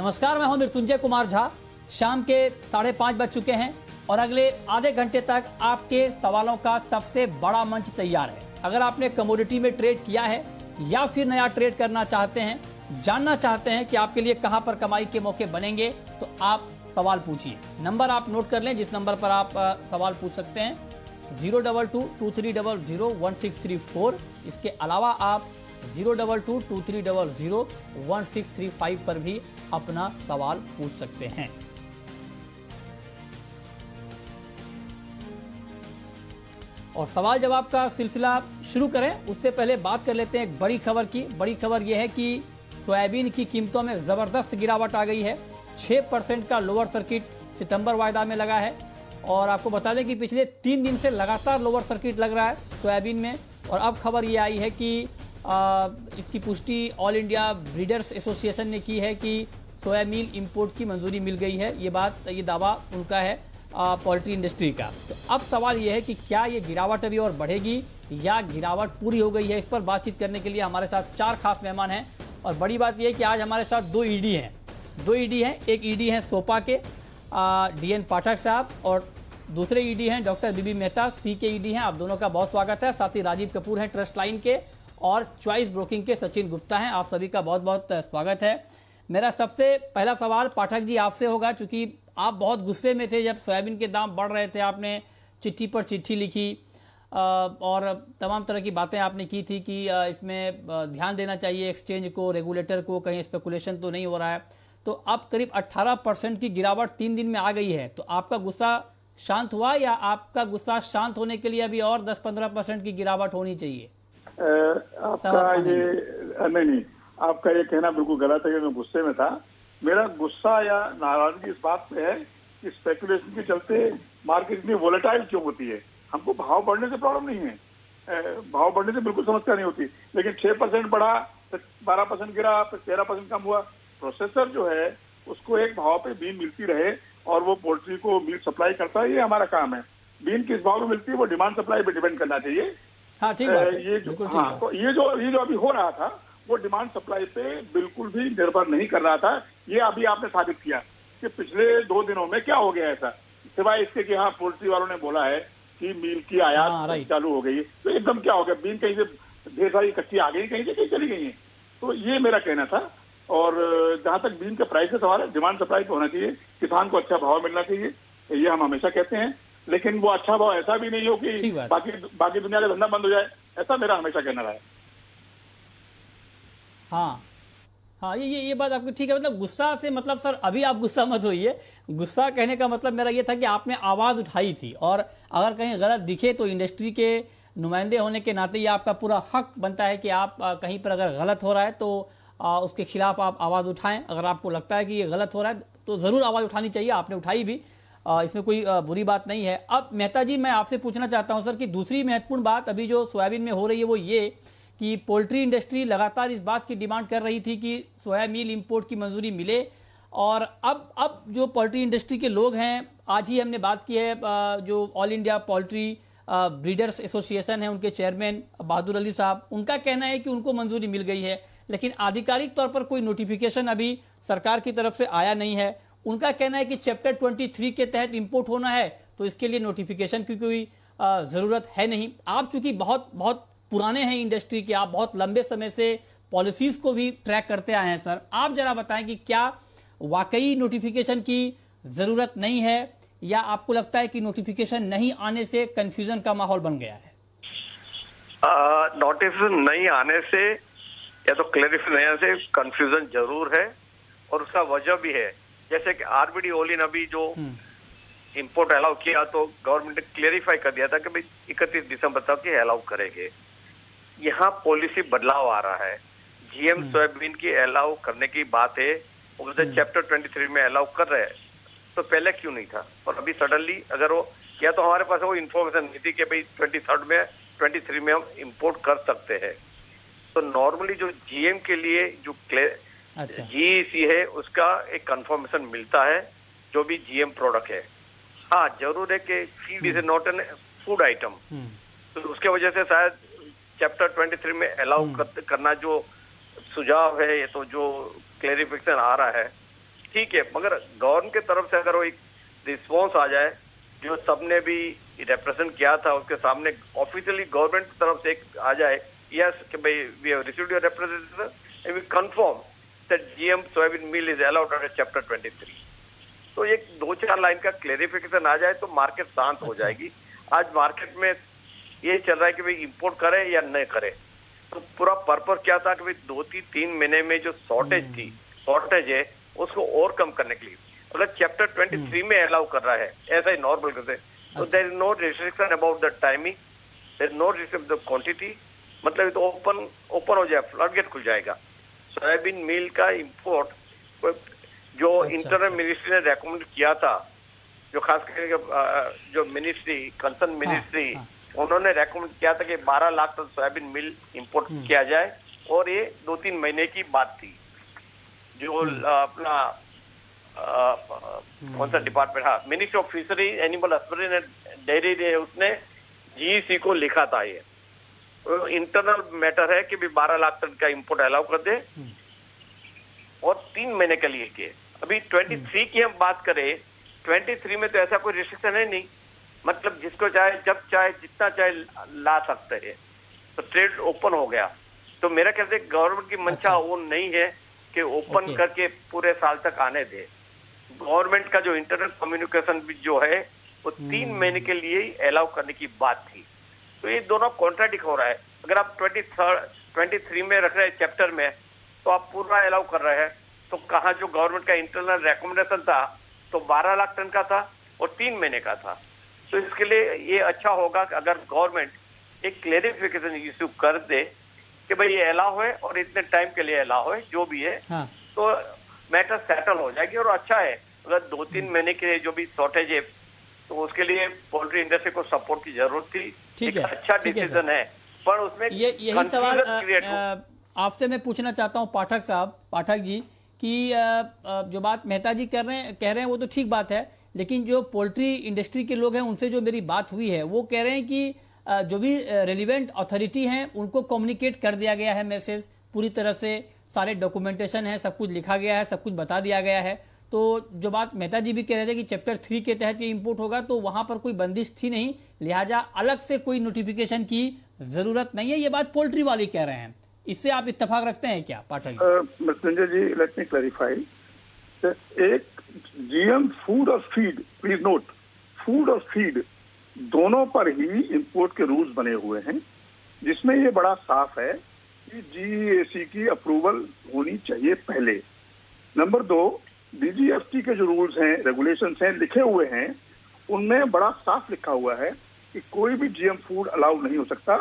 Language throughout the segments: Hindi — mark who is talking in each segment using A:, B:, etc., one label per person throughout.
A: नमस्कार, मैं हूं मृत्युंजय कुमार झा। शाम के 5:30 बज चुके हैं और अगले आधे घंटे तक आपके सवालों का सबसे बड़ा मंच तैयार है। अगर आपने कमोडिटी में ट्रेड किया है या फिर नया ट्रेड करना चाहते हैं, जानना चाहते हैं कि आपके लिए कहां पर कमाई के मौके बनेंगे, तो आप सवाल पूछिए। नंबर आप नोट कर लें जिस नंबर पर आप सवाल पूछ सकते हैं, 02223001634। इसके अलावा आप 02223001635 पर भी अपना सवाल पूछ सकते हैं। और सवाल जवाब का सिलसिला शुरू करें उससे पहले बात कर लेते हैं एक बड़ी खबर की। बड़ी खबर यह है कि सोयाबीन की कीमतों में जबरदस्त गिरावट आ गई है। 6% का लोअर सर्किट सितंबर वायदा में लगा है और आपको बता दें कि पिछले 3 दिन से लगातार लोअर सर्किट लग रहा है सोयाबीन में। और अब खबर ये आई है कि इसकी पुष्टि ऑल इंडिया ब्रीडर्स एसोसिएशन ने की है कि सोया मील इंपोर्ट की मंजूरी मिल गई है। ये दावा उनका है पोल्ट्री इंडस्ट्री का। तो अब सवाल ये है कि क्या ये गिरावट अभी और बढ़ेगी या गिरावट पूरी हो गई है। इस पर बातचीत करने के लिए हमारे साथ 4 खास मेहमान हैं। और बड़ी बात यह है कि आज हमारे साथ 2 ईडी हैं। एक ईडी हैं सोपा के DN पाठक साहब और दूसरे ईडी हैं डॉक्टर बीबी मेहता, सी के ईडी हैं। आप दोनों का बहुत स्वागत है। साथ ही राजीव कपूर हैं ट्रस्ट लाइन के और चॉइस ब्रोकिंग के सचिन गुप्ता हैं। आप सभी का बहुत बहुत स्वागत है। मेरा सबसे पहला सवाल पाठक जी आपसे होगा, चूंकि आप बहुत गुस्से में थे जब सोयाबीन के दाम बढ़ रहे थे। आपने चिट्ठी पर चिट्ठी लिखी और तमाम तरह की बातें आपने की थी कि इसमें ध्यान देना चाहिए एक्सचेंज को, रेगुलेटर को, कहीं स्पेकुलेशन तो नहीं हो रहा है। तो अब करीब 18% की गिरावट 3 दिन में आ गई है। तो आपका गुस्सा शांत हुआ या आपका गुस्सा शांत होने के लिए अभी और 10-15% की गिरावट होनी चाहिए?
B: आपका ये नहीं, आपका ये कहना बिल्कुल गलत है कि मैं गुस्से में था। मेरा गुस्सा या नाराजगी इस बात पे है कि स्पेकुलेशन के चलते मार्केट इतनी वोलेटाइल क्यों होती है। हमको भाव बढ़ने से प्रॉब्लम नहीं है, भाव बढ़ने से बिल्कुल समस्या नहीं होती, लेकिन 6% बढ़ा, 12% गिरा, फिर 13% कम हुआ। प्रोसेसर जो है उसको एक भाव पे बीन मिलती रहे और वो पोल्ट्री को मीट सप्लाई करता है, ये हमारा काम है। बीन किस भाव में मिलती है वो डिमांड सप्लाई पे डिपेंड करना चाहिए।
A: हाँ, ठीक है।
B: तो ये जो अभी हो रहा था वो डिमांड सप्लाई पे बिल्कुल भी निर्भर नहीं कर रहा था। ये अभी आपने साबित किया कि पिछले 2 दिनों में क्या हो गया ऐसा, सिवाय इसके कि हाँ पोल्ट्री वालों ने बोला है कि मील की आयात चालू हो गई है, तो एकदम क्या हो गया, बीन कहीं से ढेर सारी कच्ची आ गई, कहीं से कहीं चली गई है। तो ये मेरा कहना था। और जहां तक बीन के प्राइस का सवाल है, डिमांड सप्लाई पे होना चाहिए, किसान को अच्छा भाव मिलना चाहिए, ये हम हमेशा कहते हैं। लेकिन वो अच्छा भाव ऐसा भी नहीं हो कि बाकी दुनिया का धंधा बंद हो जाए, ऐसा मेरा हमेशा कहना रहा है।
A: हाँ, ये बात आपकी ठीक है। मतलब गुस्सा से मतलब सर अभी आप गुस्सा मत होइए। गुस्सा कहने का मतलब मेरा ये था कि आपने आवाज उठाई थी और अगर कहीं गलत दिखे तो इंडस्ट्री के नुमाइंदे होने के नाते ये आपका पूरा हक बनता है कि आप कहीं पर अगर गलत हो रहा है तो उसके खिलाफ आप आवाज उठाएं। अगर आपको लगता है कि ये गलत हो रहा है तो जरूर आवाज उठानी चाहिए, आपने उठाई भी, इसमें कोई बुरी बात नहीं है। अब मेहता जी मैं आपसे पूछना चाहता हूं सर कि दूसरी महत्वपूर्ण बात अभी जो सोयाबीन में हो रही है वो ये कि पोल्ट्री इंडस्ट्री लगातार इस बात की डिमांड कर रही थी कि सोया मील इंपोर्ट की मंजूरी मिले। और अब जो पोल्ट्री इंडस्ट्री के लोग हैं, आज ही हमने बात की है, जो all India poultry breeders association है, उनके चेयरमैन बहादुर अली साहब, उनका कहना है कि उनको मंजूरी मिल गई है, लेकिन आधिकारिक तौर पर कोई नोटिफिकेशन अभी सरकार की तरफ से आया नहीं है। उनका कहना है कि चैप्टर 23 के तहत इंपोर्ट होना है तो इसके लिए नोटिफिकेशन की कोई जरूरत है नहीं। आप चूंकि बहुत बहुत पुराने हैं इंडस्ट्री के, आप बहुत लंबे समय से पॉलिसीज को भी ट्रैक करते आए हैं सर, आप जरा बताएं कि क्या वाकई नोटिफिकेशन की जरूरत नहीं है या आपको लगता है कि नोटिफिकेशन नहीं आने से कंफ्यूजन का माहौल बन गया है?
C: नोटिफिकेशन नहीं आने से या तो क्लैरिफाई नहीं आने से कंफ्यूजन जरूर है और उसका वजह भी है। जैसे कि आरबीडी ओलिन अभी जो इंपोर्ट अलाउ किया तो गवर्नमेंट ने क्लेरिफाई कर दिया था कि भाई 31 दिसंबर तक ये अलाउ करेंगे। यहाँ पॉलिसी बदलाव आ रहा है, जीएम सोयाबीन की अलाउ करने की बात है, उसे चैप्टर 23 में अलाउ कर रहे हैं, तो पहले क्यों नहीं था? और अभी सडनली अगर वो, या तो हमारे पास वो इन्फॉर्मेशन नहीं थी कि भाई 23 में हम इंपोर्ट कर सकते हैं। तो नॉर्मली जो जीएम के लिए जो जीईसी है उसका एक कंफर्मेशन मिलता है जो भी जीएम प्रोडक्ट है। हाँ, जरूर है कि feed is not an food item, तो उसके वजह से शायद चैप्टर 23 में अलाउ करना जो सुझाव है, ये तो जो क्लेरिफिकेशन आ रहा है ठीक है, मगर गवर्नमेंट की तरफ से अगर वो एक रिस्पॉन्स आ जाए, जो सबने भी रिप्रेजेंट किया था उसके सामने ऑफिशियली गवर्नमेंट की तरफ से एक आ जाए, यस कि भाई we have received your representation and we confirm that GM soybean meal is allowed under chapter 23। तो एक 2-4 लाइन का क्लेरिफिकेशन आ जाए तो मार्केट शांत हो जाएगी। आज मार्केट में ये चल रहा है कि भाई इंपोर्ट करें या नहीं करें, तो पूरा पर्पस क्या था कि भाई 2-3 महीने में जो शॉर्टेज है उसको और कम करने के लिए अगर चैप्टर 23 में अलाउ कर रहा है ऐसा ही नॉर्मल करते, तो there is no restriction about the timing, there is no restriction the quantity, मतलब तो ओपन हो जाए, फ्लडगेट खुल जाएगा। सोयाबीन मिल का इंपोर्ट जो इंटरनल मिनिस्ट्री ने रेकमेंड किया था, जो खास करके जो मिनिस्ट्री कंसर्न मिनिस्ट्री उन्होंने रेकमेंड किया था कि 12 लाख टन सोयाबीन मिल इंपोर्ट किया जाए, और ये 2-3 महीने की बात थी। जो अपना कौन सा डिपार्टमेंट, हाँ, ministry of fishery animal husbandry and dairy ने उसने जीईसी को लिखा था ये इंटरनल मैटर है कि भी 12 लाख टन का इंपोर्ट अलाउ कर दे और 3 महीने के लिए के। अभी 23 की हम बात करें, 23 में तो ऐसा कोई रिस्ट्रिक्शन है नहीं, मतलब जिसको चाहे जब चाहे जितना चाहे ला सकते हैं, तो ट्रेड ओपन हो गया। तो मेरा कहते हैं गवर्नमेंट की मंशा वो नहीं है कि ओपन करके पूरे साल तक आने दे। गवर्नमेंट का जो इंटरनल कम्युनिकेशन भी जो है वो 3 महीने के लिए ही अलाउ करने की बात थी। तो ये दोनों कॉन्ट्राडिक्ट हो रहा है। अगर आप 23 में रख रहे हैं चैप्टर में, तो आप पूरा अलाउ कर रहे हैं, तो कहाँ जो गवर्नमेंट का इंटरनल रेकमेंडेशन था तो 12 लाख टन का था और 3 महीने का था। तो इसके लिए ये अच्छा होगा कि अगर गवर्नमेंट एक क्लेरिफिकेशन इश्यू कर दे कि भाई ये अलाउ है और इतने टाइम के लिए अलाउ है, जो भी है, हाँ। तो मैटर सेटल हो जाएगी और अच्छा है। अगर 2-3 महीने के लिए जो भी शॉर्टेज है तो उसके लिए पोल्ट्री इंडस्ट्री को सपोर्ट की जरूरत थी। ठीक है, अच्छा डिसीजन है, पर उसमें
A: यही सवाल आपसे मैं पूछना चाहता हूँ पाठक जी कि जो बात मेहता जी कह रहे हैं वो तो ठीक बात है, लेकिन जो पोल्ट्री इंडस्ट्री के लोग हैं उनसे जो मेरी बात हुई है वो कह रहे हैं कि जो भी रेलिवेंट अथॉरिटी हैं उनको कम्युनिकेट कर दिया गया है मैसेज पूरी तरह से, सारे डॉक्यूमेंटेशन है, सब कुछ लिखा गया है, सब कुछ बता दिया गया है। तो जो बात मेहता जी भी कह रहे थे कि चैप्टर 3 के तहत ये इंपोर्ट होगा, तो वहां पर कोई बंदिश थी नहीं, लिहाजा अलग से कोई नोटिफिकेशन की जरूरत नहीं है। ये बात पोल्ट्री वाले कह रहे हैं, इससे आप इत्तेफाक रखते हैं क्या पाठक जी?
B: मृत्युंजय जी, लेट मी क्लैरिफाई। एक जीएम फूड और फीड, प्लीज नोट, फूड और फीड दोनों पर ही इंपोर्ट के रूल्स बने हुए हैं, जिसमें ये बड़ा साफ है कि जीएसी की अप्रूवल होनी चाहिए पहले। नंबर 2, डीजीएफटी के जो रूल्स हैं, रेगुलेशंस हैं, लिखे हुए हैं, उनमें बड़ा साफ लिखा हुआ है कि कोई भी जीएम फूड अलाउ नहीं हो सकता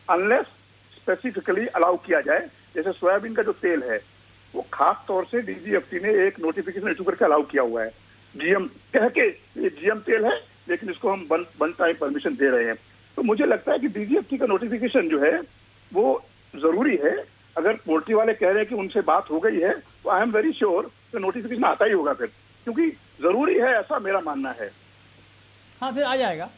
B: अनलेस स्पेसिफिकली अलाउ किया जाए। जैसे सोयाबीन का जो तेल है वो खास तौर से डीजीएफटी ने एक नोटिफिकेशन इशू करके अलाउ किया हुआ है, जीएम कह के ये जीएम तेल है लेकिन इसको हम वन टाइम परमिशन दे रहे हैं। तो मुझे लगता है कि डीजीएफटी का नोटिफिकेशन जो है वो जरूरी है। अगर पोल्ट्री वाले कह रहे हैं कि उनसे बात हो गई है तो आई एम वेरी श्योर कि नोटिफिकेशन आता ही होगा फिर, क्योंकि जरूरी है, ऐसा मेरा मानना है।
A: हाँ, फिर आ जाएगा।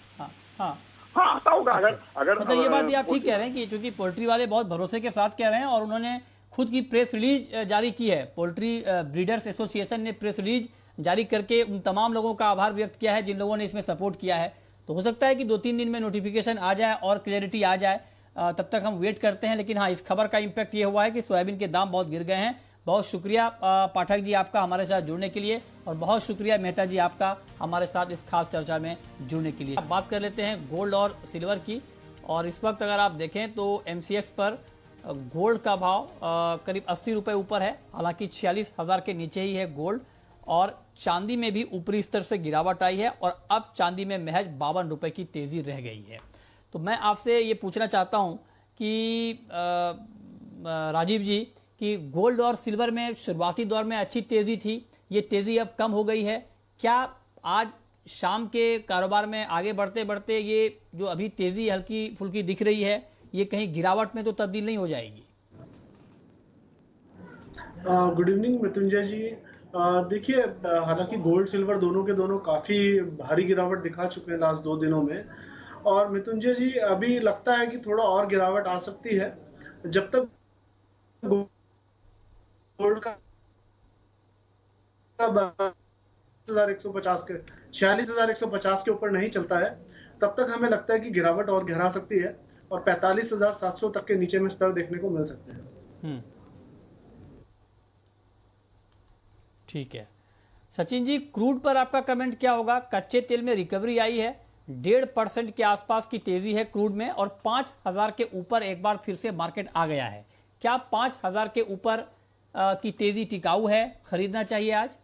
A: हाँ
B: आता होगा। अगर
A: मतलब ये बात भी आप ठीक कह रहे हैं कि चूंकि पोल्ट्री वाले बहुत भरोसे के साथ कह रहे हैं और उन्होंने खुद की प्रेस रिलीज जारी की है, पोल्ट्री ब्रीडर्स एसोसिएशन ने प्रेस रिलीज जारी करके उन तमाम लोगों का आभार व्यक्त किया है जिन लोगों ने इसमें सपोर्ट किया है। तो हो सकता है कि 2-3 दिन में नोटिफिकेशन आ जाए और क्लैरिटी आ जाए, तब तक हम वेट करते हैं। लेकिन हाँ, इस खबर का इम्पैक्ट ये हुआ है कि सोयाबीन के दाम बहुत गिर गए हैं। बहुत शुक्रिया पाठक जी आपका हमारे साथ जुड़ने के लिए, और बहुत शुक्रिया मेहता जी आपका हमारे साथ इस खास चर्चा में जुड़ने के लिए। अब बात कर लेते हैं गोल्ड और सिल्वर की। और इस वक्त अगर आप देखें तो एमसीएक्स पर गोल्ड का भाव करीब 80 रुपए ऊपर है, हालांकि 46,000 के नीचे ही है गोल्ड। और चांदी में भी ऊपरी स्तर से गिरावट आई है और अब चांदी में महज 52 रुपए की तेजी रह गई है। तो मैं आपसे ये पूछना चाहता हूं कि राजीव जी कि गोल्ड और सिल्वर में शुरुआती दौर में अच्छी तेजी थी, ये तेजी अब कम हो गई है, क्या आज शाम के कारोबार में आगे बढ़ते बढ़ते ये जो अभी तेजी हल्की फुल्की दिख रही है ये कहीं गिरावट में तो तब्दील नहीं हो जाएगी?
D: गुड इवनिंग मृत्युंजय जी। देखिए, हालांकि गोल्ड सिल्वर दोनों के दोनों काफी भारी गिरावट दिखा चुके हैं लास्ट 2 दिनों में, और मृत्युंजय जी अभी लगता है कि थोड़ा और गिरावट आ सकती है जब तक गोल्ड का 42,150 के 46,150 के ऊपर नहीं चलता है, तब तक हमें लगता है कि गिरावट और गहरा सकती है और 45,700 तक के नीचे में स्तर देखने को मिल सकते हैं।
A: ठीक है सचिन जी, क्रूड पर आपका कमेंट क्या होगा? कच्चे तेल में रिकवरी आई है, 1.5% के आसपास की तेजी है क्रूड में और 5,000 के ऊपर एक बार फिर से मार्केट आ गया है। क्या 5,000 के ऊपर की तेजी टिकाऊ है, खरीदना चाहिए आज?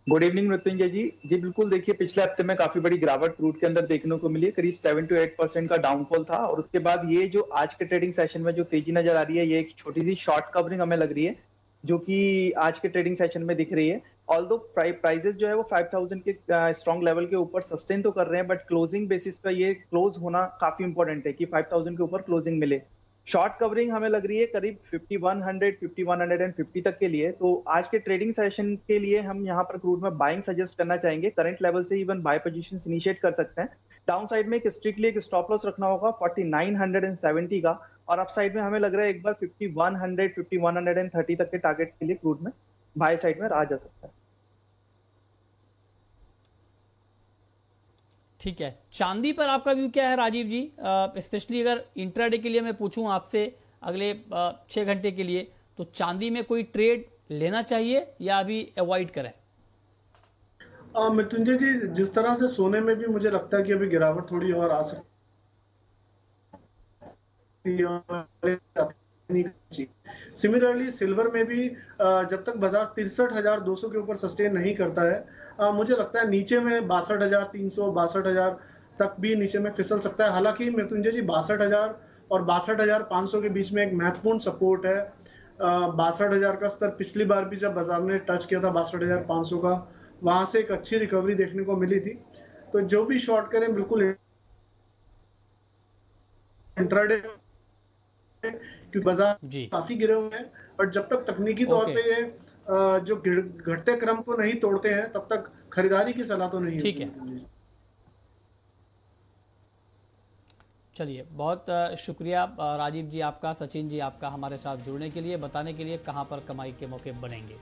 E: गुड इवनिंग मृत्युंजय जी। बिल्कुल, देखिए पिछले हफ्ते में काफी बड़ी गिरावट क्रूड के अंदर देखने को मिली है, करीब 7 to 8% का डाउनफॉल था और उसके बाद ये जो आज के ट्रेडिंग सेशन में जो तेजी नजर आ रही है, ये एक छोटी सी शॉर्ट कवरिंग हमें लग रही है जो कि आज के ट्रेडिंग सेशन में दिख रही है। ऑल्दो प्राइसेस जो है वो 5,000 के स्ट्रॉन्ग लेवल के ऊपर सस्टेन तो कर रहे हैं, बट क्लोजिंग बेसिस का ये क्लोज होना काफी इंपॉर्टेंट है कि 5,000 के ऊपर क्लोजिंग मिले। शॉर्ट कवरिंग हमें लग रही है करीब 5100 5150 तक के लिए। तो आज के ट्रेडिंग सेशन के लिए हम यहाँ पर क्रूड में बाइंग सजेस्ट करना चाहेंगे। करंट लेवल से इवन बाय पोजीशंस इनिशिएट कर सकते हैं। डाउन साइड में स्ट्रिक्टली एक स्टॉप लॉस रखना होगा 4970 का, और अप साइड में हमें लग रहा है एक बार 5100 5130 तक के टारगेट्स के लिए क्रूड में बाय साइड में रहा जा सकता है।
A: ठीक है, चांदी पर आपका व्यू क्या है राजीव जी? स्पेशली अगर इंट्राडे के लिए मैं पूछूं आपसे अगले 6 घंटे के लिए, तो चांदी में कोई ट्रेड लेना चाहिए या अभी अवॉइड करें?
D: मृत्युंजय जी, जिस तरह से सोने में भी मुझे लगता है कि अभी गिरावट थोड़ी और आ सकती है। सिमिलरली सिल्वर में भी जब तक बाजार 63,200 के ऊपर सस्टेन नहीं करता है, मुझे लगता है नीचे में 62,300 62,000 तक भी नीचे में फिसल सकता है। हालांकि मृत्युंजय जी 62,000 और 62,500 के बीच में एक महत्वपूर्ण सपोर्ट है। 62,000 का स्तर पिछली बार भी जब बाजार ने टच किया था 62,500 का, वहां से एक अच्छी रिकवरी देखने को मिली थी। तो जो भी शॉर्ट करें बिल्कुल इंट्राडे, क्योंकि बाजार काफी गिरे हुए हैं, बट जब तक तकनीकी तौर पे ये जो घटते क्रम को नहीं तोड़ते हैं तब तक खरीदारी की सलाह तो नहीं है।
A: ठीक है, चलिए बहुत शुक्रिया राजीव जी आपका, सचिन जी आपका हमारे साथ जुड़ने के लिए, बताने के लिए कहां पर कमाई के मौके बनेंगे।